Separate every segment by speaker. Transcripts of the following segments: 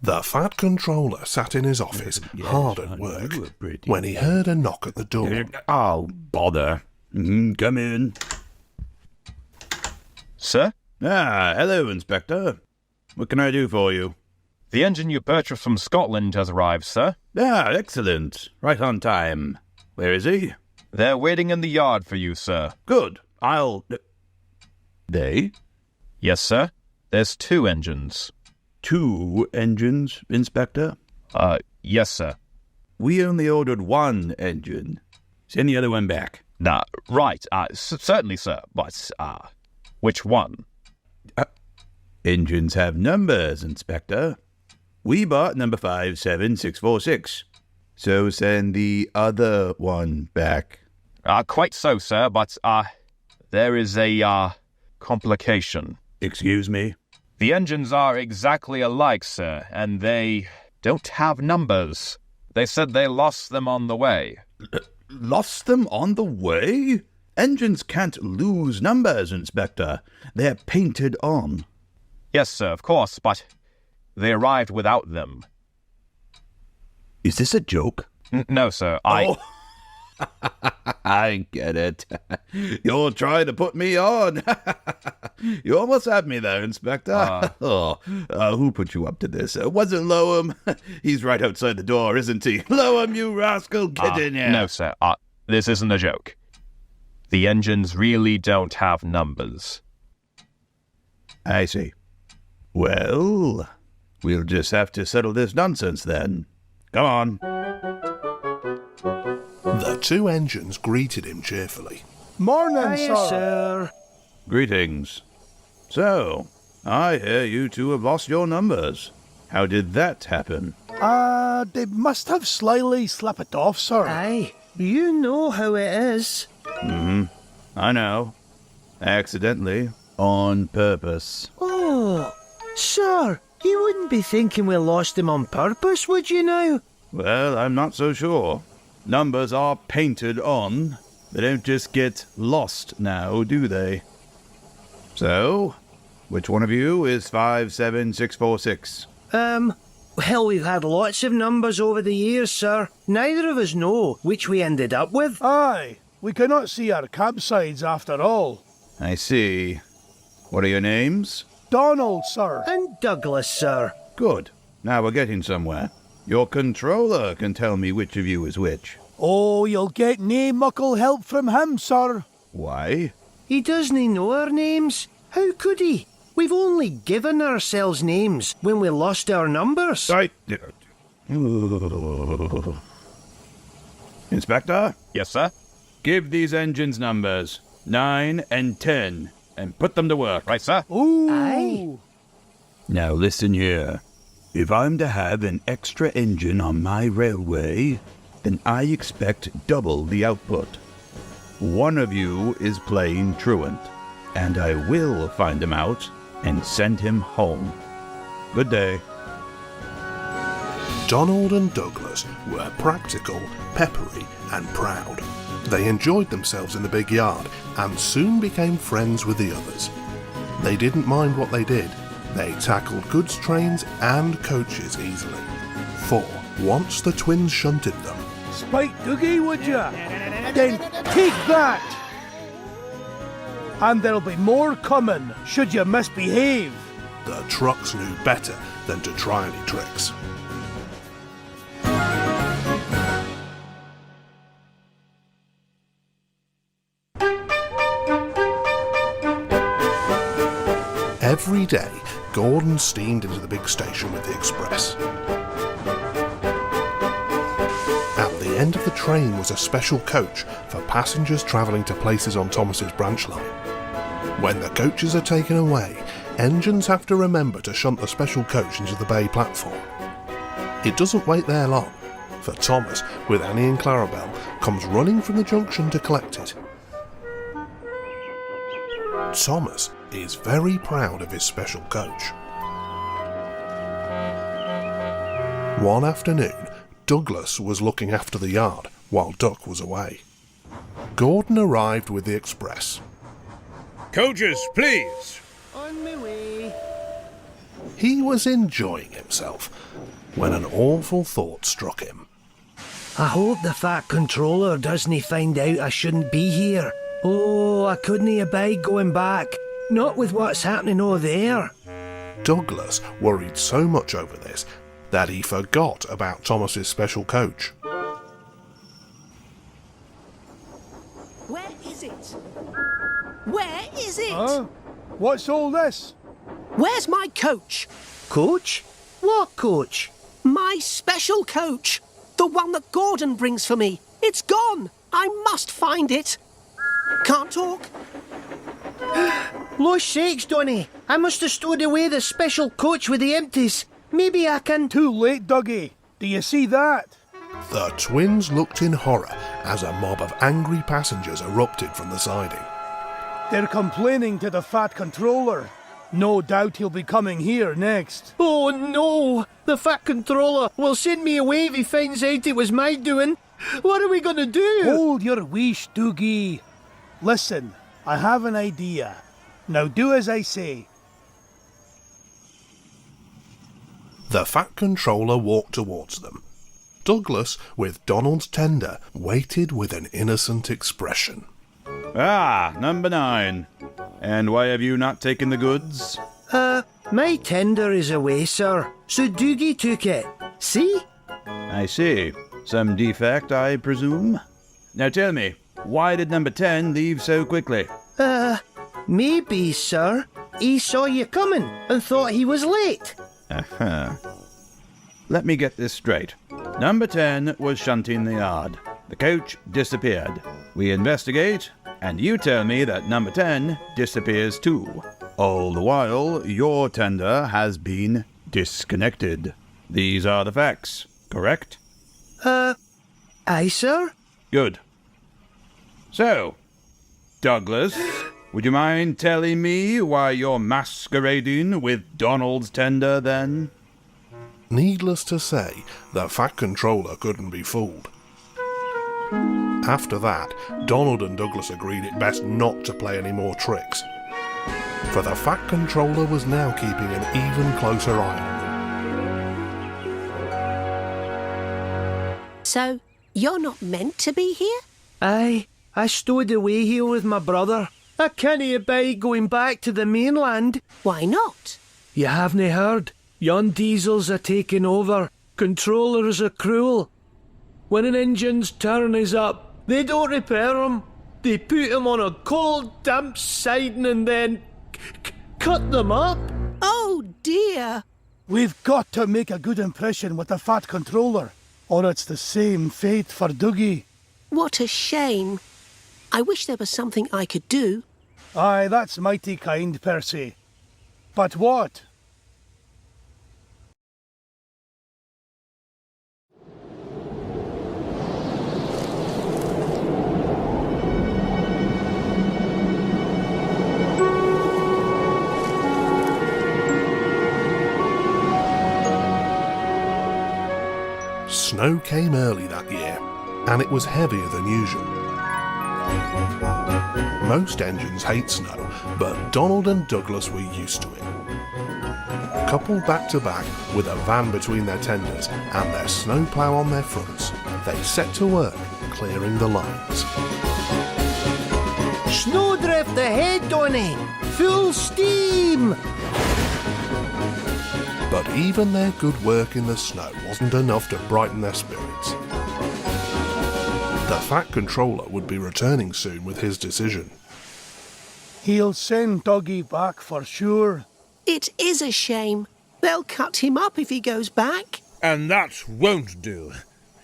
Speaker 1: The fat controller sat in his office, hard at work, when he heard a knock at the door.
Speaker 2: Oh, bother. Come in.
Speaker 3: Sir?
Speaker 2: Ah, hello, Inspector. What can I do for you?
Speaker 3: The engine you purchased from Scotland has arrived, sir.
Speaker 2: Ah, excellent. Right on time. Where is he?
Speaker 3: They're waiting in the yard for you, sir.
Speaker 2: Good. They?
Speaker 3: Yes, sir. There's 2 engines.
Speaker 2: 2 engines, Inspector?
Speaker 3: Yes, sir.
Speaker 2: We only ordered 1 engine. Send the other one back.
Speaker 3: Right. Certainly, sir. But, which one?
Speaker 2: Engines have numbers, Inspector. We bought number 57646. So send the other one back.
Speaker 3: Quite so, sir, but, there is a, complication.
Speaker 2: Excuse me?
Speaker 3: The engines are exactly alike, sir, and they don't have numbers. They said they lost them on the way.
Speaker 2: Lost them on the way? Engines can't lose numbers, Inspector. They're painted on.
Speaker 3: Yes, sir, of course, but they arrived without them.
Speaker 2: Is this a joke?
Speaker 3: No, sir,
Speaker 2: I get it. You're trying to put me on. You almost had me there, Inspector. Who put you up to this? Wasn't Loam? He's right outside the door, isn't he? Loam, you rascal, get in here.
Speaker 3: No, sir, this isn't a joke. The engines really don't have numbers.
Speaker 2: I see. Well, we'll just have to settle this nonsense then. Come on.
Speaker 1: The 2 engines greeted him cheerfully.
Speaker 4: Morning,
Speaker 5: sir.
Speaker 2: Greetings. So, I hear you 2 have lost your numbers. How did that happen?
Speaker 4: They must have slyly slipped it off, sir.
Speaker 5: Aye, you know how it is.
Speaker 2: I know. Accidentally. On purpose.
Speaker 5: Oh, sir, you wouldn't be thinking we lost him on purpose, would you now?
Speaker 2: Well, I'm not so sure. Numbers are painted on. They don't just get lost now, do they? So, which one of you is 57646?
Speaker 5: Well, we've had lots of numbers over the years, sir. Neither of us know which we ended up with.
Speaker 4: Aye, we cannot see our campsites after all.
Speaker 2: I see. What are your names?
Speaker 4: Donald, sir.
Speaker 5: And Douglas, sir.
Speaker 2: Good. Now we're getting somewhere. Your controller can tell me which of you is which.
Speaker 4: Oh, you'll get nae muckle help from him, sir.
Speaker 2: Why?
Speaker 5: He doesn't know our names. How could he? We've only given ourselves names when we lost our numbers.
Speaker 2: Inspector?
Speaker 3: Yes, sir?
Speaker 2: Give these engines numbers 9 and 10 and put them to work.
Speaker 3: Right, sir?
Speaker 4: Ooh.
Speaker 5: Aye.
Speaker 2: Now listen here. If I'm to have an extra engine on my railway, then I expect double the output. One of you is playing truant, and I will find him out and send him home. Good day.
Speaker 1: Donald and Douglas were practical, peppery, and proud. They enjoyed themselves in the big yard and soon became friends with the others. They didn't mind what they did. They tackled goods trains and coaches easily. For once the twins shunted them.
Speaker 4: Spike Doogie, would ya? Then take that! And there'll be more coming, should you misbehave.
Speaker 1: The trucks knew better than to try any tricks. Every day, Gordon steamed into the big station with the express. At the end of the train was a special coach for passengers travelling to places on Thomas's branch line. When the coaches are taken away, engines have to remember to shunt the special coach into the bay platform. It doesn't wait there long, for Thomas, with Annie and Clarabelle, comes running from the junction to collect it. Thomas is very proud of his special coach. One afternoon, Douglas was looking after the yard while Duck was away. Gordon arrived with the express.
Speaker 2: Coaches, please.
Speaker 5: On my way.
Speaker 1: He was enjoying himself when an awful thought struck him.
Speaker 5: I hope the Fat Controller doesn't find out I shouldn't be here. Oh, I couldn't abide going back. Not with what's happening over there.
Speaker 1: Douglas worried so much over this that he forgot about Thomas's special coach.
Speaker 6: Where is it? Where is it?
Speaker 4: Huh? What's all this?
Speaker 6: Where's my coach?
Speaker 5: Coach? What coach?
Speaker 6: My special coach. The one that Gordon brings for me. It's gone. I must find it. Can't talk.
Speaker 5: Lost sakes, Donny. I must have stowed away the special coach with the empties. Maybe I can...
Speaker 4: Too late, Dougie. Do you see that?
Speaker 1: The twins looked in horror as a mob of angry passengers erupted from the siding.
Speaker 4: They're complaining to the Fat Controller. No doubt he'll be coming here next.
Speaker 5: Oh no! The Fat Controller will send me away if he finds out it was my doing. What are we going to do?
Speaker 4: Hold your wish, Dougie. Listen, I have an idea. Now do as I say.
Speaker 1: The Fat Controller walked towards them. Douglas, with Donald's tender, waited with an innocent expression.
Speaker 2: Ah, number 9. And why have you not taken the goods?
Speaker 5: My tender is away, sir. So Doogie took it. See?
Speaker 2: I see. Some defect, I presume? Now tell me, why did number 10 leave so quickly?
Speaker 5: Maybe, sir. He saw you coming and thought he was late.
Speaker 2: Uh-huh. Let me get this straight. Number 10 was shunting the yard. The coach disappeared. We investigate, and you tell me that number 10 disappears too. All the while, your tender has been disconnected. These are the facts, correct?
Speaker 5: Aye, sir?
Speaker 2: Good. So, Douglas, would you mind telling me why you're masquerading with Donald's tender then?
Speaker 1: Needless to say, the Fat Controller couldn't be fooled. After that, Donald and Douglas agreed it best not to play any more tricks, for the Fat Controller was now keeping an even closer eye on them.
Speaker 6: So, you're not meant to be here?
Speaker 5: Aye, I stowed away here with my brother. I can't abide going back to the mainland.
Speaker 6: Why not?
Speaker 5: You haven't heard? Yon diesels are taking over. Controllers are cruel. When an engine's turn is up, they don't repair 'em. They put 'em on a cold, damp siding and then cut them up.
Speaker 6: Oh dear.
Speaker 4: We've got to make a good impression with the Fat Controller, or it's the same fate for Dougie.
Speaker 6: What a shame. I wish there was something I could do.
Speaker 4: Aye, that's mighty kind, Percy. But what?
Speaker 1: Snow came early that year, and it was heavier than usual. Most engines hate snow, but Donald and Douglas were used to it. Coupled back to back with a van between their tenders and their snowplough on their fronts, they set to work clearing the lines.
Speaker 5: Snowdrift ahead, Donny! Full steam!
Speaker 1: But even their good work in the snow wasn't enough to brighten their spirits. The Fat Controller would be returning soon with his decision.
Speaker 4: He'll send Dougie back for sure.
Speaker 6: It is a shame. They'll cut him up if he goes back.
Speaker 7: And that won't do.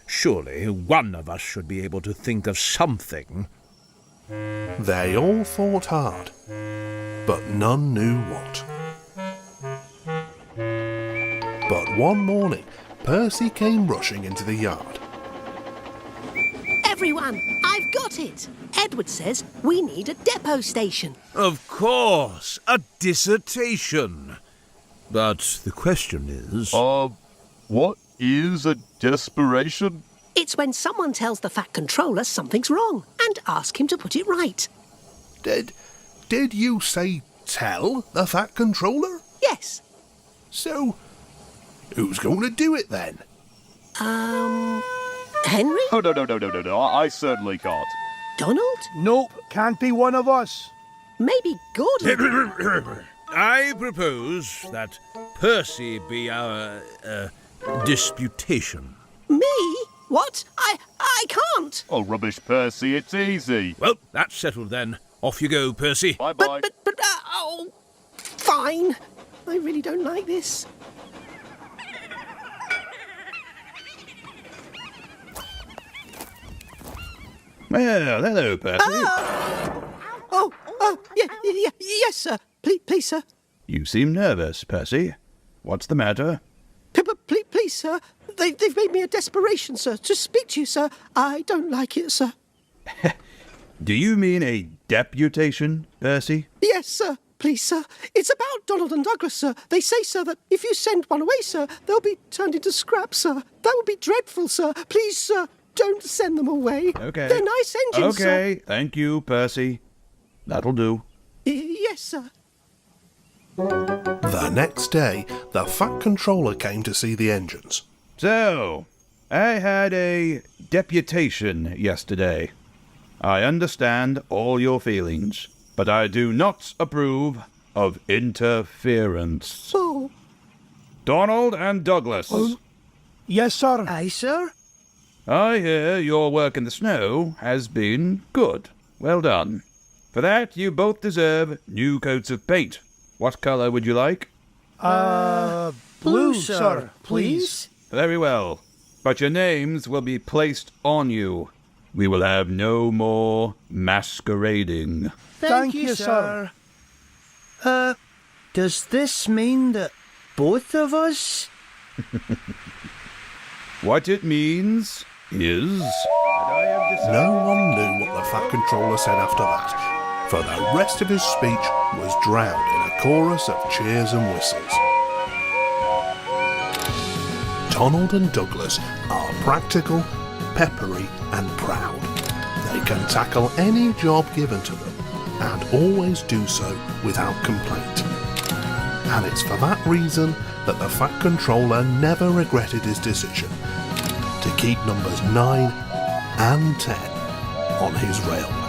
Speaker 7: Surely one of us should be able to think of something.
Speaker 1: They all thought hard, but none knew what. But one morning, Percy came rushing into the yard.
Speaker 6: Everyone, I've got it. Edward says we need a depot station.
Speaker 7: Of course, a dissertation. But the question is...
Speaker 3: What is a desperation?
Speaker 6: It's when someone tells the Fat Controller something's wrong and ask him to put it right.
Speaker 1: Did you say tell the Fat Controller?
Speaker 6: Yes.
Speaker 1: So, who's going to do it then?
Speaker 6: Henry?
Speaker 3: Oh, no. I certainly can't.
Speaker 6: Donald?
Speaker 4: Nope, can't be one of us.
Speaker 6: Maybe Gordon?
Speaker 7: I propose that Percy be our disputation.
Speaker 6: Me? What? I can't.
Speaker 3: Oh, rubbish, Percy, it's easy.
Speaker 7: Well, that's settled then. Off you go, Percy.
Speaker 3: Bye-bye.
Speaker 6: Oh, fine. I really don't like this.
Speaker 2: Well, hello, Percy.
Speaker 6: Yes, sir. Please, sir.
Speaker 2: You seem nervous, Percy. What's the matter?
Speaker 6: Please, sir. They've made me a desperation, sir, to speak to you, sir. I don't like it, sir.
Speaker 2: Do you mean a deputation, Percy?
Speaker 6: Yes, sir. Please, sir. It's about Donald and Douglas, sir. They say, sir, that if you send one away, sir, they'll be turned into scrap, sir. That would be dreadful, sir. Please, sir, don't send them away.
Speaker 2: Okay.
Speaker 6: They're nice engines, sir.
Speaker 2: Okay, thank you, Percy. That'll do.
Speaker 6: Yes, sir.
Speaker 1: The next day, the Fat Controller came to see the engines.
Speaker 2: So, I had a deputation yesterday. I understand all your feelings, but I do not approve of interference.
Speaker 6: Oh.
Speaker 2: Donald and Douglas,
Speaker 4: Yes, sir.
Speaker 5: Aye, sir.
Speaker 2: I hear your work in the snow has been good. Well done. For that, you both deserve new coats of paint. What colour would you like?
Speaker 4: Blue, sir, please.
Speaker 2: Very well. But your names will be placed on you. We will have no more masquerading.
Speaker 4: Thank you, sir.
Speaker 5: Does this mean that both of us?
Speaker 2: What it means is that I have decided...
Speaker 1: No one knew what the Fat Controller said after that, for the rest of his speech was drowned in a chorus of cheers and whistles. Donald and Douglas are practical, peppery and proud. They can tackle any job given to them, and always do so without complaint. And it's for that reason that the Fat Controller never regretted his decision to keep numbers 9 and 10 on his railway.